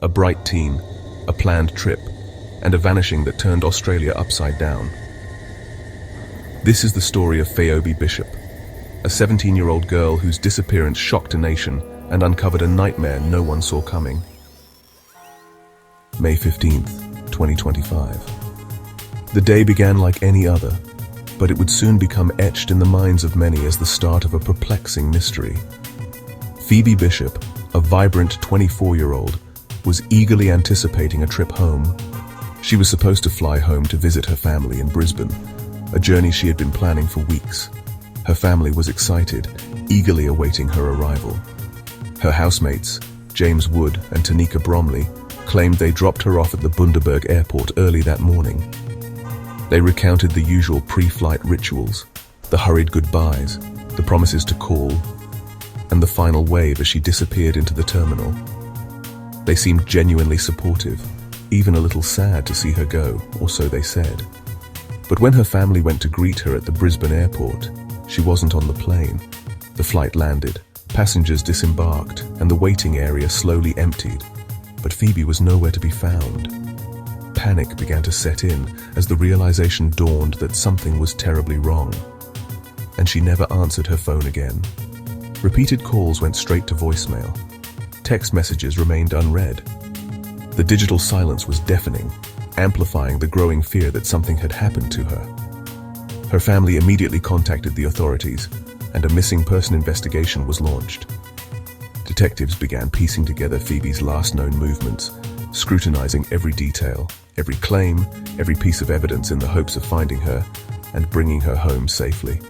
A bright teen, a planned trip, and a vanishing that turned Australia upside down. This is the story of Pheobe Bishop, a 17-year-old girl whose disappearance shocked a nation and uncovered a nightmare no one saw coming. May 15th, 2025. The day began like any other, but it would soon become etched in the minds of many as the start of a perplexing mystery. Phoebe Bishop, a vibrant 24-year-old, was eagerly anticipating a trip home. She was supposed to fly home to visit her family in Brisbane, a journey she had been planning for weeks. Her family was excited, eagerly awaiting her arrival. Her housemates, James Wood and Tanika Bromley, claimed they dropped her off at the Bundaberg airport early that morning. They recounted the usual pre-flight rituals, the hurried goodbyes, the promises to call, and the final wave as she disappeared into the terminal. They seemed genuinely supportive, even a little sad to see her go, or so they said. But when her family went to greet her at the Brisbane airport, she wasn't on the plane. The flight landed, passengers disembarked, and the waiting area slowly emptied. But Phoebe was nowhere to be found. Panic began to set in as the realization dawned that something was terribly wrong. And she never answered her phone again. Repeated calls went straight to voicemail. Text messages remained unread. The digital silence was deafening, amplifying the growing fear that something had happened to her. Her family immediately contacted the authorities, and a missing person investigation was launched. Detectives began piecing together Phoebe's last known movements, scrutinizing every detail, every claim, every piece of evidence in the hopes of finding her and bringing her home safely.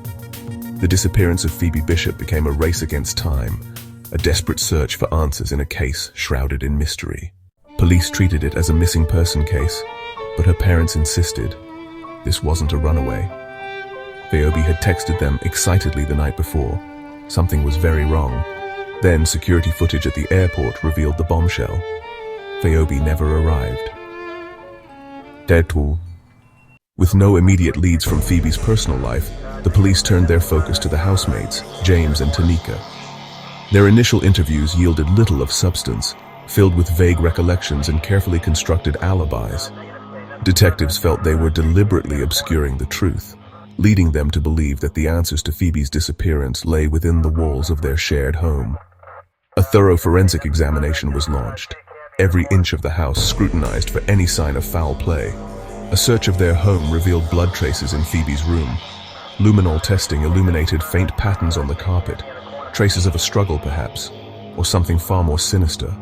The disappearance of Phoebe Bishop became a race against time, a desperate search for answers in a case shrouded in mystery. Police treated it as a missing person case, but her parents insisted this wasn't a runaway. Phoebe had texted them excitedly the night before. Something was very wrong. Then security footage at the airport revealed the bombshell. Phoebe never arrived. With no immediate leads from Phoebe's personal life, the police turned their focus to the housemates, James and Tanika. Their initial interviews yielded little of substance, filled with vague recollections and carefully constructed alibis. Detectives felt they were deliberately obscuring the truth, leading them to believe that the answers to Phoebe's disappearance lay within the walls of their shared home. A thorough forensic examination was launched, every inch of the house scrutinized for any sign of foul play. A search of their home revealed blood traces in Phoebe's room. Luminol testing illuminated faint patterns on the carpet, traces of a struggle perhaps, or something far more sinister.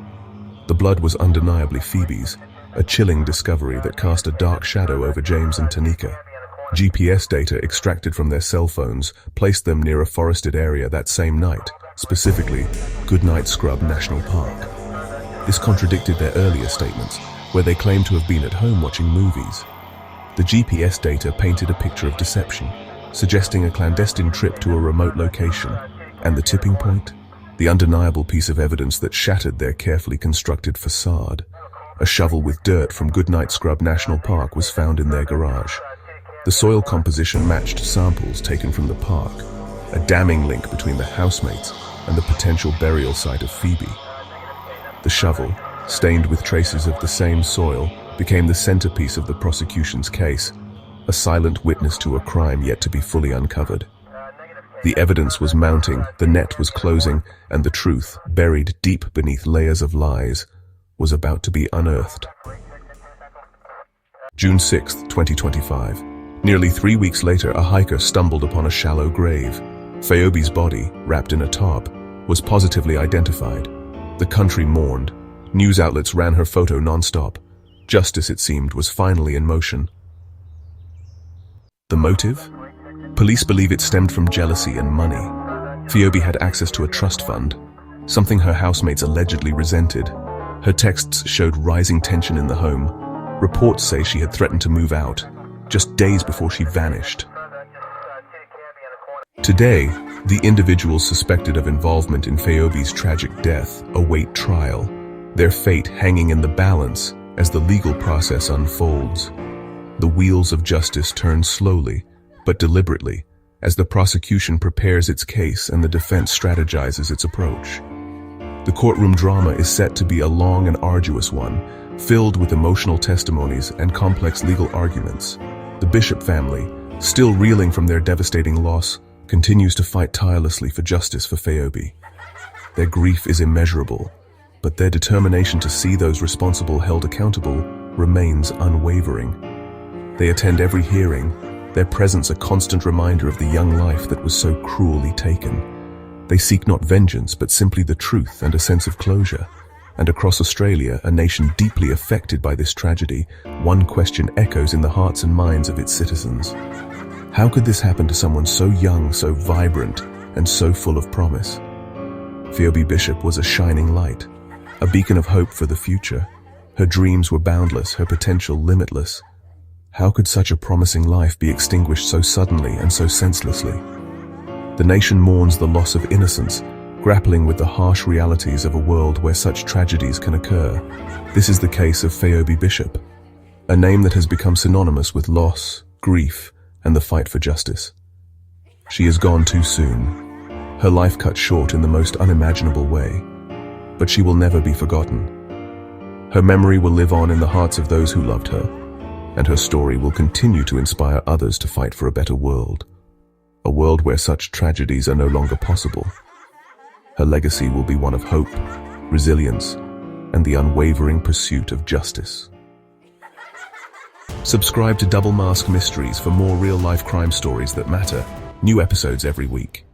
The blood was undeniably Phoebe's, a chilling discovery that cast a dark shadow over James and Tanika. GPS data extracted from their cell phones placed them near a forested area that same night, specifically Goodnight Scrub National Park. This contradicted their earlier statements, where they claimed to have been at home watching movies. The GPS data painted a picture of deception, suggesting a clandestine trip to a remote location. And the tipping point? The undeniable piece of evidence that shattered their carefully constructed facade. A shovel with dirt from Goodnight Scrub National Park was found in their garage. The soil composition matched samples taken from the park, a damning link between the housemates and the potential burial site of Phoebe. The shovel, stained with traces of the same soil, became the centerpiece of the prosecution's case, a silent witness to a crime yet to be fully uncovered. The evidence was mounting, the net was closing, and the truth, buried deep beneath layers of lies, was about to be unearthed. June 6, 2025. Nearly 3 weeks later, a hiker stumbled upon a shallow grave. Phoebe's body, wrapped in a tarp, was positively identified. The country mourned. News outlets ran her photo non-stop. Justice, it seemed, was finally in motion. The motive? Police believe it stemmed from jealousy and money. Phoebe had access to a trust fund, something her housemates allegedly resented. Her texts showed rising tension in the home. Reports say she had threatened to move out, just days before she vanished. Today, the individuals suspected of involvement in Phoebe's tragic death await trial, their fate hanging in the balance as the legal process unfolds. The wheels of justice turn slowly, but deliberately, as the prosecution prepares its case and the defense strategizes its approach. The courtroom drama is set to be a long and arduous one, filled with emotional testimonies and complex legal arguments. The Bishop family, still reeling from their devastating loss, continues to fight tirelessly for justice for Pheobe. Their grief is immeasurable, but their determination to see those responsible held accountable remains unwavering. They attend every hearing, their presence a constant reminder of the young life that was so cruelly taken. They seek not vengeance, but simply the truth and a sense of closure. And across Australia, a nation deeply affected by this tragedy, one question echoes in the hearts and minds of its citizens. How could this happen to someone so young, so vibrant, and so full of promise? Phoebe Bishop was a shining light, a beacon of hope for the future. Her dreams were boundless, her potential limitless. How could such a promising life be extinguished so suddenly and so senselessly? The nation mourns the loss of innocence, grappling with the harsh realities of a world where such tragedies can occur. This is the case of Phoebe Bishop, a name that has become synonymous with loss, grief, and the fight for justice. She is gone too soon, her life cut short in the most unimaginable way, but she will never be forgotten. Her memory will live on in the hearts of those who loved her, and her story will continue to inspire others to fight for a better world, a world where such tragedies are no longer possible. Her legacy will be one of hope, resilience, and the unwavering pursuit of justice. Subscribe to Double Mask Mysteries for more real-life crime stories that matter. New episodes every week.